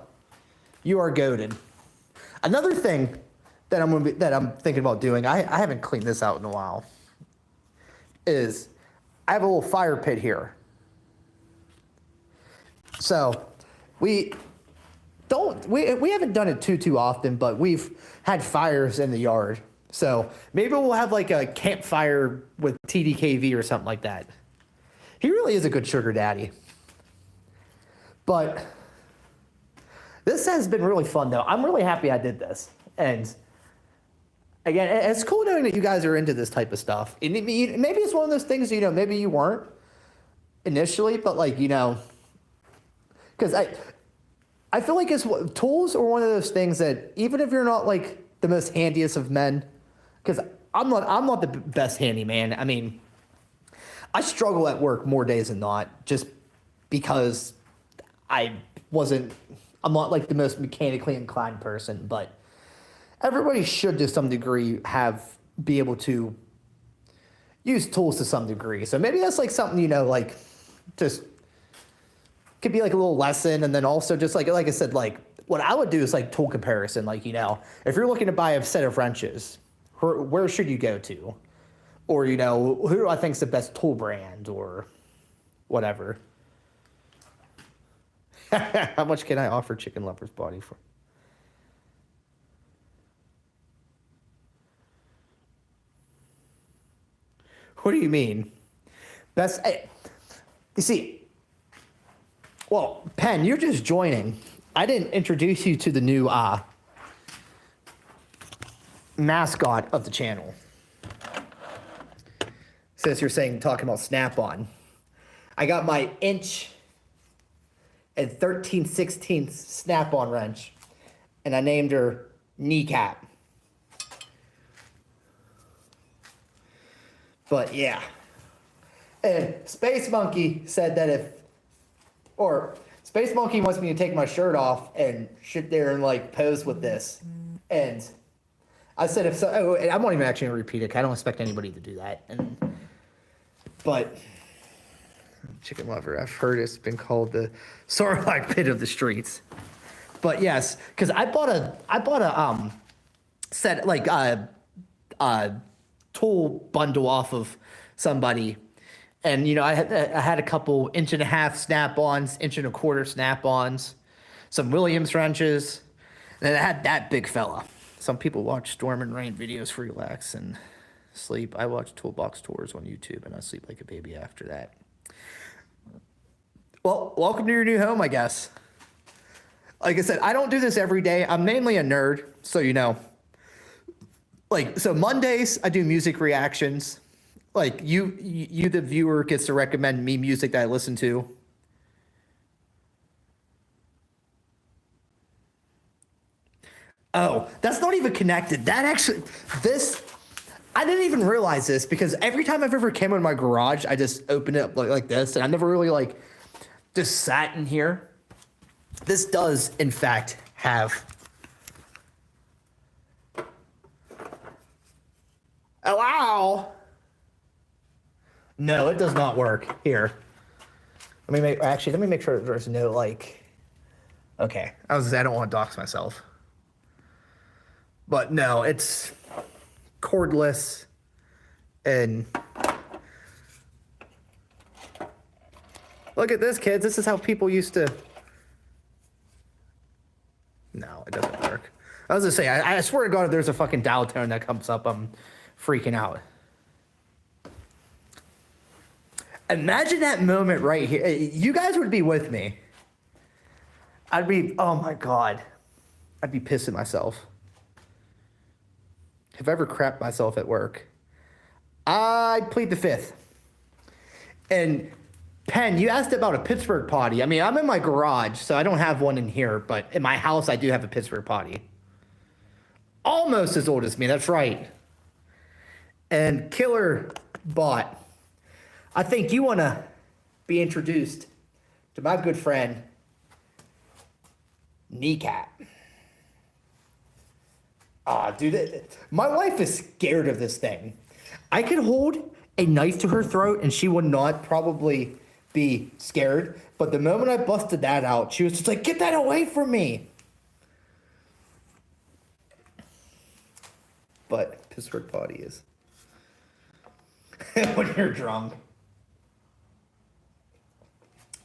you are goated. Another thing that I'm thinking about doing, I haven't cleaned this out in a while, is I have a little fire pit here. So we haven't done it too often, but we've had fires in the yard. So maybe we'll have like a campfire with TDKV or something like that. He really is a good sugar daddy. But this has been really fun, though. I'm really happy I did this. And again, it's cool knowing that you guys are into this type of stuff. And maybe it's one of those things, maybe you weren't initially, but like, because I feel like tools are one of those things that even if you're not like the most handiest of men, because I'm not the best handyman. I mean, I struggle at work more days than not, just because I'm not like the most mechanically inclined person, but everybody should to some degree be able to use tools to some degree. So maybe that's like something, like just could be like a little lesson. And then also just like I said, like what I would do is like tool comparison. Like, if you're looking to buy a set of wrenches, where should you go to? Or, who do I think is the best tool brand or whatever. How much can I offer Chicken Lover's Body for? What do you mean? You see, well, Penn, you're just joining. I didn't introduce you to the new mascot of the channel. Since you're talking about Snap-on. I got my inch and 13/16 Snap-on wrench, and I named her Kneecap. But yeah. And Space Monkey said that Space Monkey wants me to take my shirt off and sit there and like pose with this. And I said and I won't even actually repeat it, 'cause I don't expect anybody to do that. But Chicken Lover, I've heard it's been called the Sarlacc pit of the streets. But yes, because I bought a set like a tool bundle off of somebody, and I had a couple 1.5 inch Snap-ons, 1.25 inch Snap-ons, some Williams wrenches, and I had that big fella. Some people watch Storm and Rain videos for relax and sleep. I watch Toolbox Tours on YouTube, and I sleep like a baby after that. Well, welcome to your new home, I guess. Like I said, I don't do this every day. I'm mainly a nerd, so so Mondays I do music reactions. Like you the viewer gets to recommend me music that I listen to. Oh, that's not even connected. I didn't even realize this, because every time I've ever came in my garage, I just opened it up like this, and I never really just sat in here. This does, in fact, have... Allow! No, it does not work. Here. Let me make sure there's no, Okay. I don't want to dox myself. But no, it's cordless, and look at this, kids. This is how people used to... No, it doesn't work. I was gonna say, I swear to God, if there's a fucking dial tone that comes up, I'm freaking out. Imagine that moment right here. You guys would be with me. Oh my God. I'd be pissing myself. If I ever crapped myself at work, I'd plead the fifth. And Penn, you asked about a Pittsburgh potty. I mean, I'm in my garage, so I don't have one in here, but in my house, I do have a Pittsburgh potty. Almost as old as me, that's right. And Killer Bot, I think you want to be introduced to my good friend, Kneecap. Dude, my wife is scared of this thing. I could hold a knife to her throat and she would not probably be scared. But the moment I busted that out, she was just like, get that away from me. But Pittsburgh potty is when you're drunk.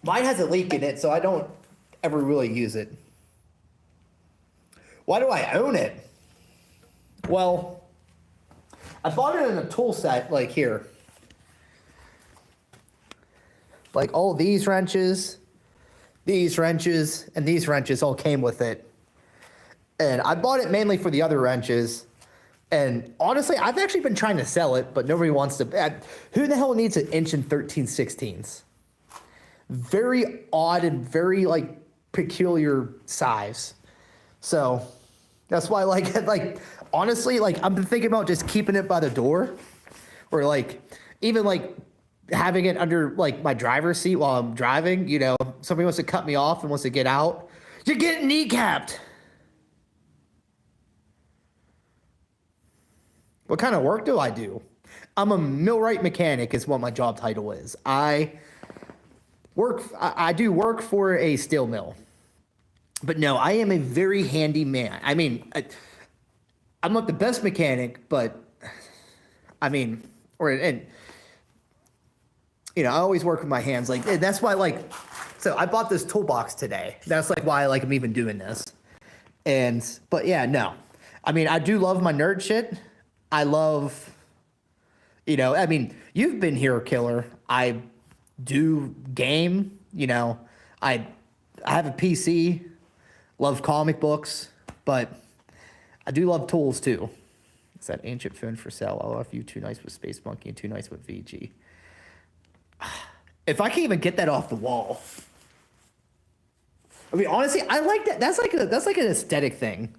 Mine has a leak in it, so I don't ever really use it. Why do I own it? Well, I bought it in a tool set, like here. Like all these wrenches, and these wrenches all came with it. And I bought it mainly for the other wrenches. And honestly, I've actually been trying to sell it, but nobody wants to. Who the hell needs an inch and 13/16? Very odd and very like peculiar size. So that's why like honestly, like I've been thinking about just keeping it by the door, or like even like having it under like my driver's seat while I'm driving. You know, somebody wants to cut me off and wants to get out, you're getting kneecapped. What kind of work do I do? I'm a millwright mechanic is what my job title is. I do work for a steel mill. But no, I am a very handy man. I mean, I'm not the best mechanic, but I mean, and you know, I always work with my hands. Like, and that's why, like, so I bought this toolbox today. That's like why like I'm even doing this. But yeah, no, I mean, I do love my nerd shit. I love, you know, I mean, you've been here, Killer. I do game, you know, I have a PC, love comic books, but I do love tools too. It's that ancient phone for sale. I'll offer you 2 nights with Space Monkey and 2 nights with VG. If I can't even get that off the wall. I mean, honestly, I like that. That's like an aesthetic thing.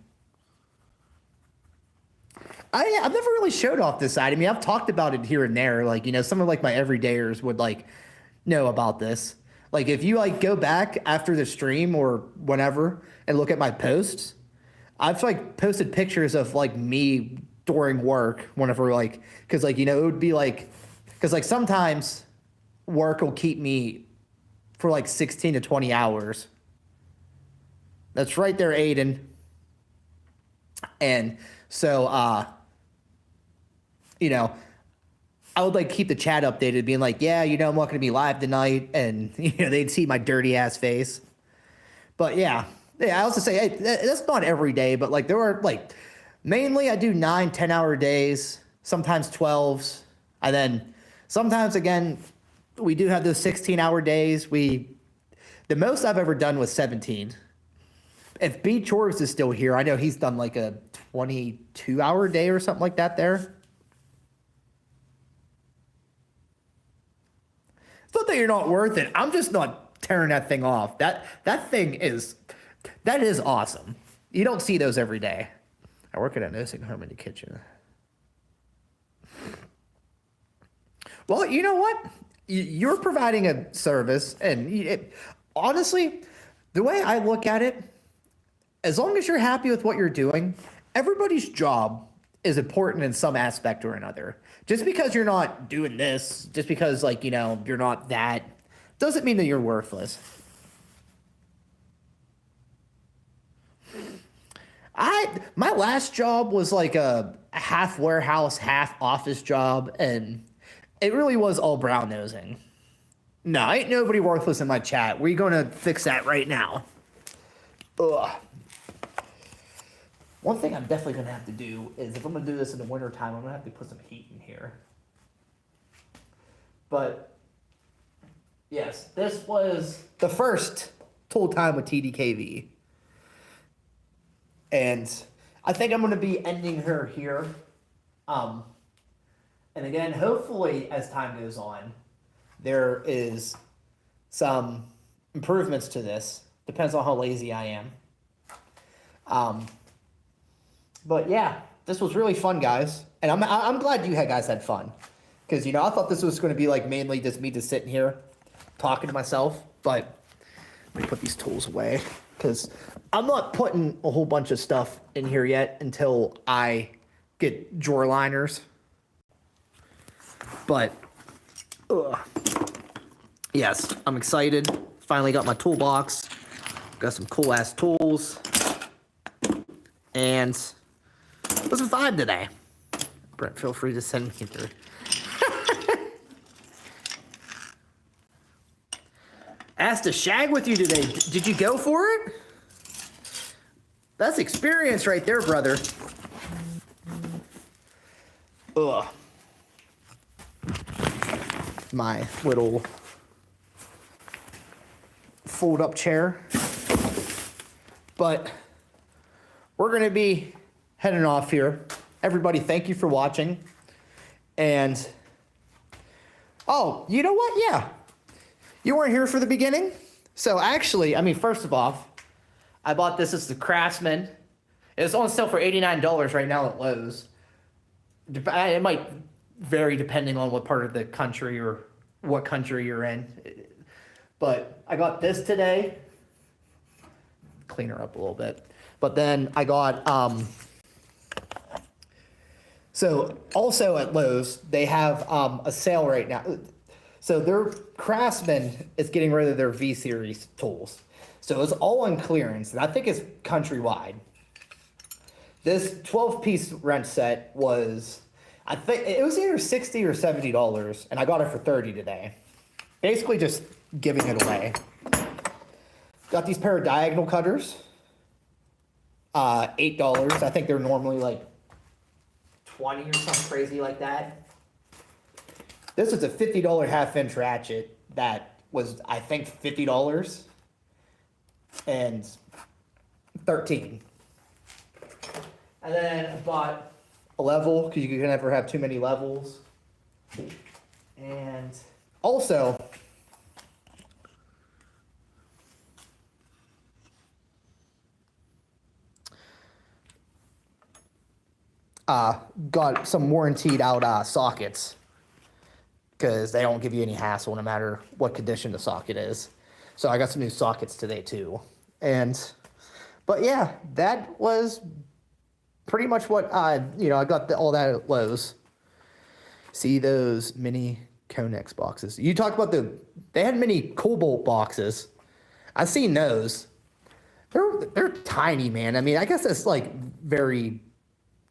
I've never really showed off this side. I mean, I've talked about it here and there. Like, you know, some of like my everydayers would like know about this. Like, if you like go back after the stream or whenever and look at my posts, I've like posted pictures of like me during work whenever like, cause like, you know, it would be like, cause like sometimes work will keep me for like 16 to 20 hours. That's right there, Aiden. And so, you know, I would like keep the chat updated, being like, yeah, you know, I'm not going to be live tonight. And, you know, they'd see my dirty ass face. But yeah, I also say, hey, that's not every day, but like there are like, mainly I do 9-10 hour days, sometimes 12s. And then sometimes again, we do have those 16-hour days. The most I've ever done was 17. If B Chores is still here, I know he's done like a 22-hour day or something like that there. It's not that you're not worth it. I'm just not tearing that thing off. That is awesome. You don't see those every day. I work at a nursing home in the kitchen. Well, you know what? You're providing a service, and honestly, the way I look at it, as long as you're happy with what you're doing, everybody's job is important in some aspect or another. Just because you're not doing this, just because, like, you know, you're not that, doesn't mean that you're worthless. My last job was like a half warehouse, half office job, and it really was all brown nosing. No, ain't nobody worthless in my chat. We're gonna fix that right now. Ugh. One thing I'm definitely gonna have to do is, if I'm gonna do this in the winter time, I'm gonna have to put some heat in here. But yes, this was the first tool time with TDKV. And I think I'm gonna be ending her here. And again, hopefully as time goes on, there is some improvements to this. Depends on how lazy I am. But yeah, this was really fun, guys. And I'm glad you guys had fun. Because, you know, I thought this was going to be like mainly just me just sitting here talking to myself. But let me put these tools away. because I'm not putting a whole bunch of stuff in here yet until I get drawer liners. But, yes, I'm excited. Finally got my toolbox. Got some cool ass tools. And it was a vibe today. Brent, feel free to send me through. Asked to shag with you today. Did you go for it? That's experience right there, brother. Ugh. My little fold-up chair. But we're going to be heading off here. Everybody, thank you for watching. And, oh, you know what? Yeah. You weren't here for the beginning? So actually, I mean, first of all, I bought this as the Craftsman. It's on sale for $89 right now at Lowe's. It might vary depending on what part of the country or what country you're in. But I got this today. Clean her up a little bit. But then I got, so also at Lowe's, they have a sale right now. So their Craftsman is getting rid of their V-Series tools. So it's all on clearance, and I think it's countrywide. This 12-piece wrench set was, I think, it was either $60 or $70, and I got it for $30 today. Basically just giving it away. Got these pair of diagonal cutters. $8. I think they're normally like $20 or something crazy like that. This is a $50 half-inch ratchet that was, I think, $50 and $13. And then I bought a level because you can never have too many levels. And also, got some warrantied out sockets because they don't give you any hassle no matter what condition the socket is. So I got some new sockets today too. But yeah, that was pretty much what I got all that at Lowe's. See those mini Conex boxes. You talked about they had mini Cobalt boxes. I've seen those. They're tiny, man. I mean, I guess that's like very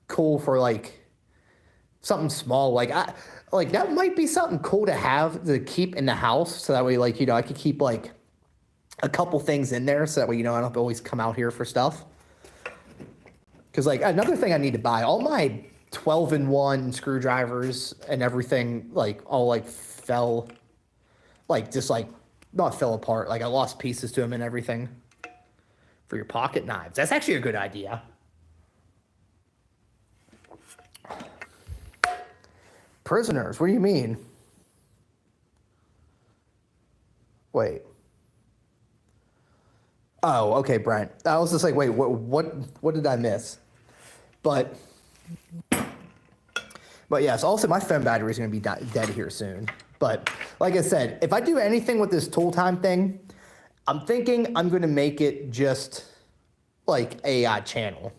cool for like something small. Like that might be something cool to have to keep in the house. So that way, like, I could keep like a couple things in there. So that way, I don't have to always come out here for stuff. Because like another thing I need to buy, all my 12-in-1 screwdrivers and everything, like all like fell, like just like not fell apart. Like I lost pieces to them and everything. For your pocket knives. That's actually a good idea. Prisoners, what do you mean? Wait. Oh, okay, Brent. I was just like, wait, what did I miss? But yes, also my phone battery is going to be dead here soon. But like I said, if I do anything with this tool time thing, I'm thinking I'm going to make it just like a channel.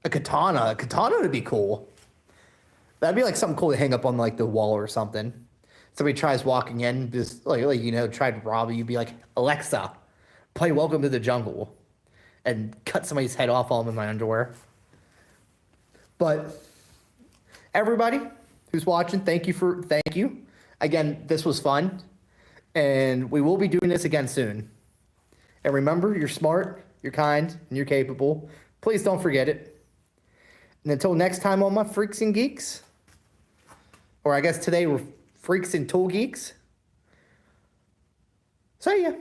A katana would be cool. That'd be like something cool to hang up on like the wall or something. Somebody tries walking in, just try to rob you, be like, Alexa, play Welcome to the Jungle, and cut somebody's head off while I'm in my underwear. But everybody who's watching, thank you. Again, this was fun, and we will be doing this again soon. And remember, you're smart, you're kind, and you're capable. Please don't forget it. And until next time on my Freaks and Geeks, or I guess today we're Freaks and Tool Geeks. See ya.